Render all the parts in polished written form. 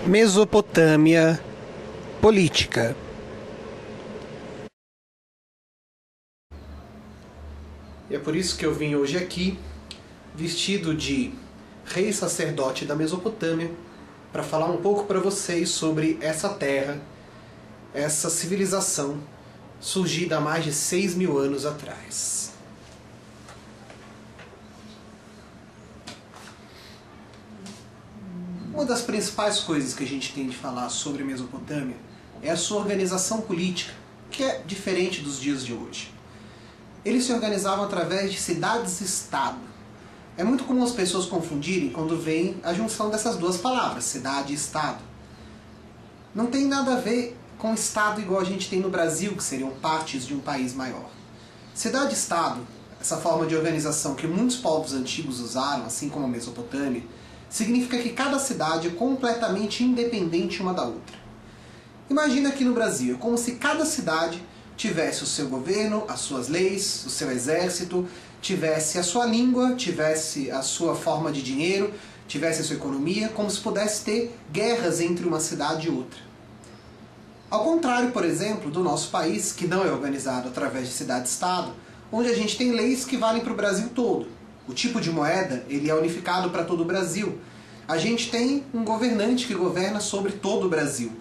Mesopotâmia política. E é por isso que eu vim hoje aqui, vestido de rei sacerdote da Mesopotâmia, para falar um pouco para vocês sobre essa terra, essa civilização surgida há mais de 6.000 anos atrás. Uma das principais coisas que a gente tem de falar sobre a Mesopotâmia é a sua organização política, que é diferente dos dias de hoje. Eles se organizavam através de cidades-estado. É muito comum as pessoas confundirem quando veem a junção dessas duas palavras, cidade e estado. Não tem nada a ver com estado igual a gente tem no Brasil, que seriam partes de um país maior. Cidade-estado, essa forma de organização que muitos povos antigos usaram, assim como a Mesopotâmia, significa que cada cidade é completamente independente uma da outra. Imagina aqui no Brasil, é como se cada cidade tivesse o seu governo, as suas leis, o seu exército, tivesse a sua língua, tivesse a sua forma de dinheiro, tivesse a sua economia, como se pudesse ter guerras entre uma cidade e outra. Ao contrário, por exemplo, do nosso país, que não é organizado através de cidade-estado, onde a gente tem leis que valem para o Brasil todo. O tipo de moeda ele é unificado para todo o Brasil. A gente tem um governante que governa sobre todo o Brasil.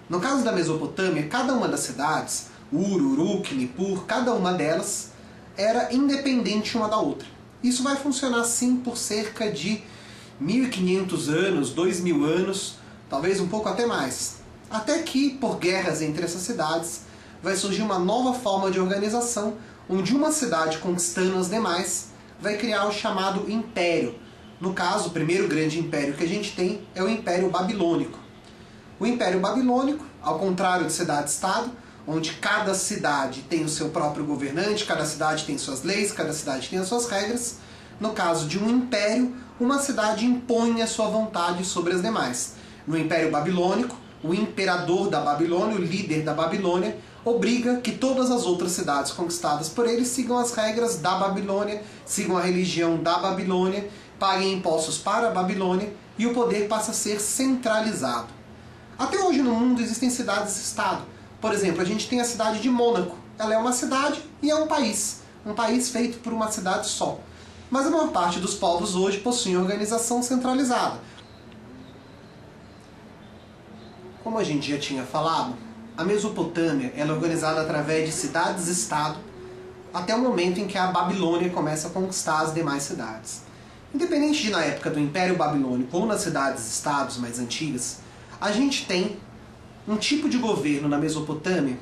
No caso da Mesopotâmia, cada uma das cidades, Ur, Uruk, Nippur, cada uma delas era independente uma da outra. Isso vai funcionar assim por cerca de 1.500 anos, 2.000 anos, talvez um pouco até mais. Até que, por guerras entre essas cidades, vai surgir uma nova forma de organização, onde uma cidade conquistando as demais vai criar o chamado Império. No caso, o primeiro grande império que a gente tem é o Império Babilônico. O Império Babilônico, ao contrário de cidade-estado, onde cada cidade tem o seu próprio governante, cada cidade tem suas leis, cada cidade tem as suas regras, no caso de um império, uma cidade impõe a sua vontade sobre as demais. No Império Babilônico, o imperador da Babilônia, o líder da Babilônia, obriga que todas as outras cidades conquistadas por ele sigam as regras da Babilônia, sigam a religião da Babilônia, paguem impostos para a Babilônia e o poder passa a ser centralizado. Até hoje no mundo existem cidades-estado. Por exemplo, a gente tem a cidade de Mônaco. Ela é uma cidade e é um país feito por uma cidade só. Mas a maior parte dos povos hoje possuem organização centralizada. Como a gente já tinha falado, a Mesopotâmia ela é organizada através de cidades-estado até o momento em que a Babilônia começa a conquistar as demais cidades. Independente de na época do Império Babilônico ou nas cidades-estados mais antigas, a gente tem um tipo de governo na Mesopotâmia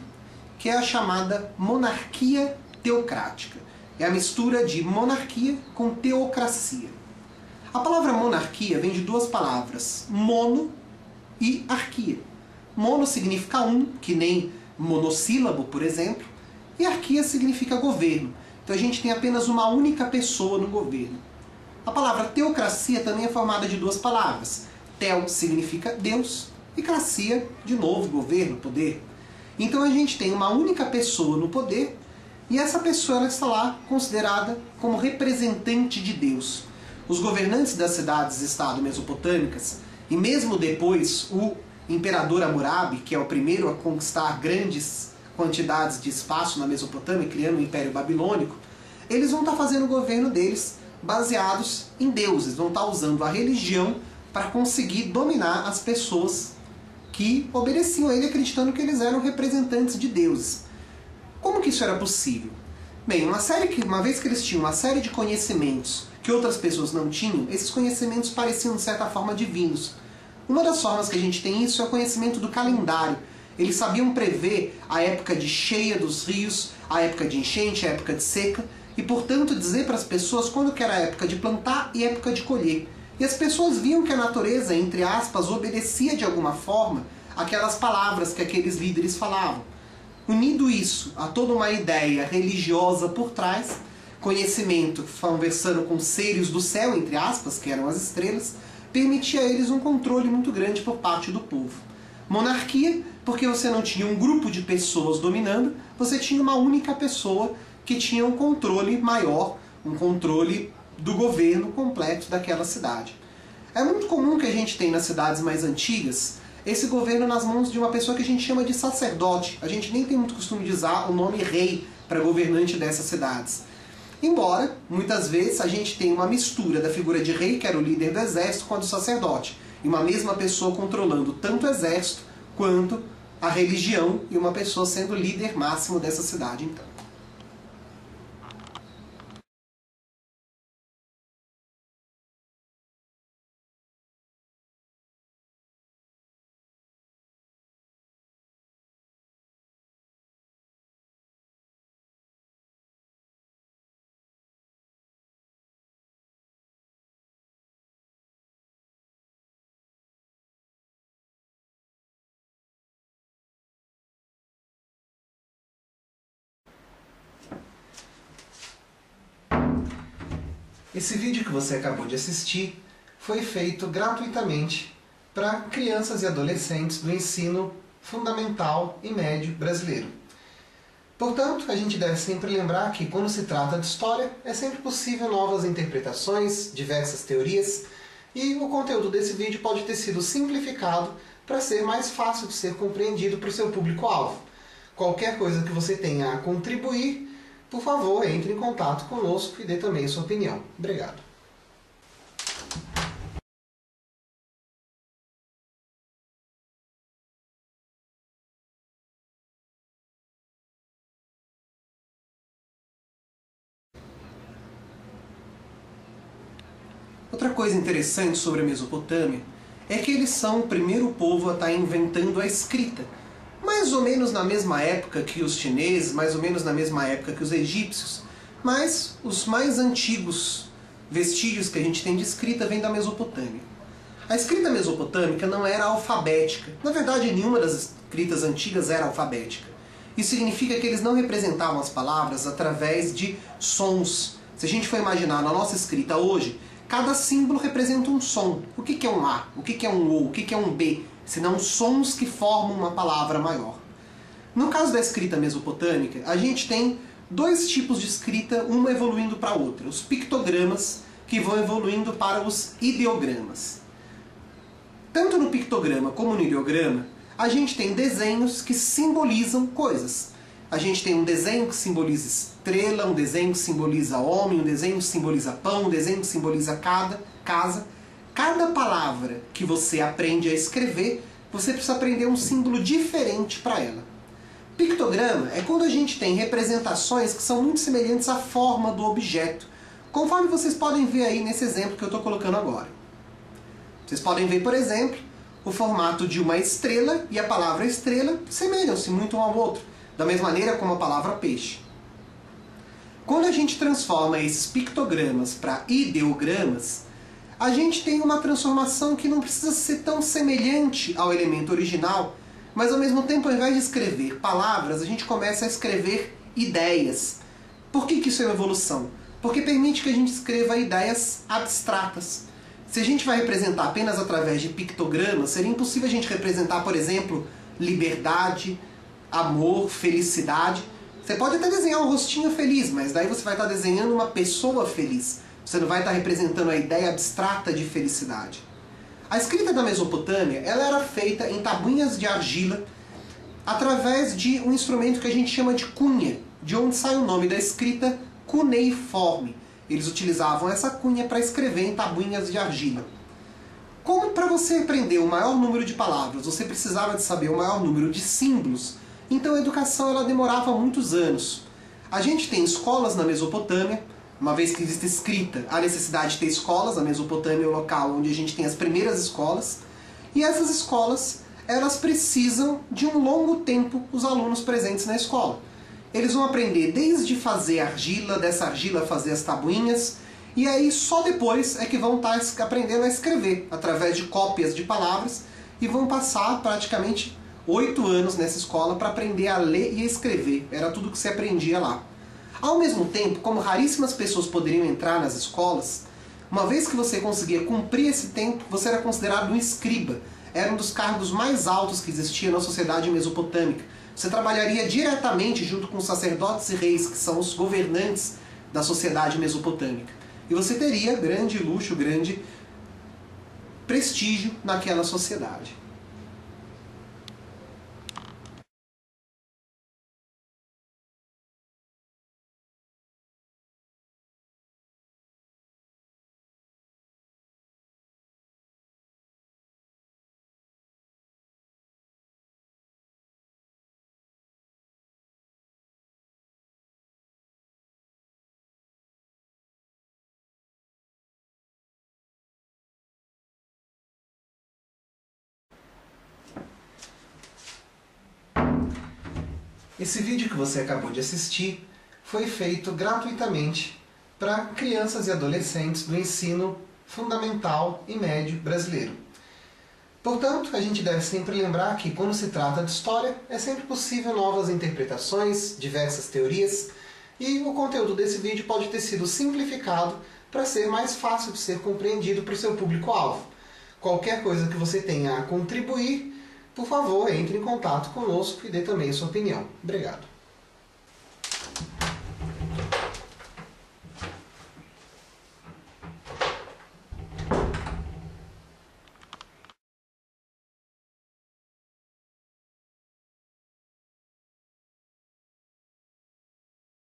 que é a chamada monarquia teocrática. É a mistura de monarquia com teocracia. A palavra monarquia vem de duas palavras, mono e arquia. Mono significa um, que nem monossílabo, por exemplo, e arquia significa governo. Então a gente tem apenas uma única pessoa no governo. A palavra teocracia também é formada de duas palavras. Teo significa Deus e cracia, de novo, governo, poder. Então a gente tem uma única pessoa no poder e essa pessoa ela está lá considerada como representante de Deus. Os governantes das cidades-estado mesopotâmicas e mesmo depois o imperador Hammurabi, que é o primeiro a conquistar grandes quantidades de espaço na Mesopotâmia, criando o Império Babilônico, eles vão estar fazendo o governo deles baseados em deuses, vão estar usando a religião para conseguir dominar as pessoas que obedeciam a ele acreditando que eles eram representantes de deuses. Como que isso era possível? Bem, uma vez que eles tinham uma série de conhecimentos que outras pessoas não tinham, esses conhecimentos pareciam de certa forma divinos. Uma das formas que a gente tem isso é o conhecimento do calendário. Eles sabiam prever a época de cheia dos rios, a época de enchente, a época de seca, e portanto dizer para as pessoas quando que era a época de plantar e a época de colher. E as pessoas viam que a natureza, entre aspas, obedecia de alguma forma aquelas palavras que aqueles líderes falavam. Unido isso a toda uma ideia religiosa por trás, conhecimento conversando com seres do céu, entre aspas, que eram as estrelas, permitia a eles um controle muito grande por parte do povo. Monarquia, porque você não tinha um grupo de pessoas dominando, você tinha uma única pessoa que tinha um controle maior, um controle do governo completo daquela cidade. É muito comum que a gente tenha nas cidades mais antigas esse governo nas mãos de uma pessoa que a gente chama de sacerdote. A gente nem tem muito costume de usar o nome rei para governante dessas cidades. Embora, muitas vezes, a gente tenha uma mistura da figura de rei, que era o líder do exército, com a do sacerdote. E uma mesma pessoa controlando tanto o exército quanto a religião, e uma pessoa sendo o líder máximo dessa cidade, então. Esse vídeo que você acabou de assistir foi feito gratuitamente para crianças e adolescentes do ensino fundamental e médio brasileiro. Portanto, a gente deve sempre lembrar que quando se trata de história, é sempre possível novas interpretações, diversas teorias, e o conteúdo desse vídeo pode ter sido simplificado para ser mais fácil de ser compreendido para o seu público-alvo. Qualquer coisa que você tenha a contribuir, por favor, entre em contato conosco e dê também a sua opinião. Obrigado. Outra coisa interessante sobre a Mesopotâmia é que eles são o primeiro povo a estar inventando a escrita. Mais ou menos na mesma época que os chineses, mais ou menos na mesma época que os egípcios, mas os mais antigos vestígios que a gente tem de escrita vêm da Mesopotâmia. A escrita mesopotâmica não era alfabética. Na verdade, nenhuma das escritas antigas era alfabética. Isso significa que eles não representavam as palavras através de sons. Se a gente for imaginar na nossa escrita hoje, cada símbolo representa um som. O que é um A? O que é um O? O que é um B? Senão sons que formam uma palavra maior. No caso da escrita mesopotâmica, a gente tem dois tipos de escrita, uma evoluindo para a outra. Os pictogramas, que vão evoluindo para os ideogramas. Tanto no pictograma como no ideograma, a gente tem desenhos que simbolizam coisas. A gente tem um desenho que simboliza estrela, um desenho que simboliza homem, um desenho que simboliza pão, um desenho que simboliza casa. Cada palavra que você aprende a escrever, você precisa aprender um símbolo diferente para ela. Pictograma é quando a gente tem representações que são muito semelhantes à forma do objeto, conforme vocês podem ver aí nesse exemplo que eu estou colocando agora. Vocês podem ver, por exemplo, o formato de uma estrela e a palavra estrela semelham-se muito um ao outro, da mesma maneira como a palavra peixe. Quando a gente transforma esses pictogramas para ideogramas, a gente tem uma transformação que não precisa ser tão semelhante ao elemento original, mas ao mesmo tempo, ao invés de escrever palavras, a gente começa a escrever ideias. Por que isso é uma evolução? Porque permite que a gente escreva ideias abstratas. Se a gente vai representar apenas através de pictogramas, seria impossível a gente representar, por exemplo, liberdade, amor, felicidade. Você pode até desenhar um rostinho feliz, mas daí você vai estar desenhando uma pessoa feliz. Você não vai estar representando a ideia abstrata de felicidade. A escrita da Mesopotâmia ela era feita em tabuinhas de argila através de um instrumento que a gente chama de cunha, de onde sai o nome da escrita cuneiforme. Eles utilizavam essa cunha para escrever em tabuinhas de argila. Como para você aprender o maior número de palavras, você precisava de saber o maior número de símbolos, então a educação ela demorava muitos anos. A gente tem escolas na Mesopotâmia. Uma vez que existe escrita, há necessidade de ter escolas. A Mesopotâmia é o local onde a gente tem as primeiras escolas. E essas escolas, elas precisam de um longo tempo os alunos presentes na escola. Eles vão aprender desde fazer argila, dessa argila fazer as tabuinhas, e aí só depois é que vão estar aprendendo a escrever, através de cópias de palavras, e vão passar praticamente 8 anos nessa escola para aprender a ler e a escrever. Era tudo que se aprendia lá. Ao mesmo tempo, como raríssimas pessoas poderiam entrar nas escolas, uma vez que você conseguia cumprir esse tempo, você era considerado um escriba. Era um dos cargos mais altos que existia na sociedade mesopotâmica. Você trabalharia diretamente junto com os sacerdotes e reis, que são os governantes da sociedade mesopotâmica. E você teria grande luxo, grande prestígio naquela sociedade. Esse vídeo que você acabou de assistir foi feito gratuitamente para crianças e adolescentes do ensino fundamental e médio brasileiro. Portanto, a gente deve sempre lembrar que quando se trata de história, é sempre possível novas interpretações, diversas teorias, e o conteúdo desse vídeo pode ter sido simplificado para ser mais fácil de ser compreendido para o seu público-alvo. Qualquer coisa que você tenha a contribuir, por favor, entre em contato conosco e dê também a sua opinião. Obrigado.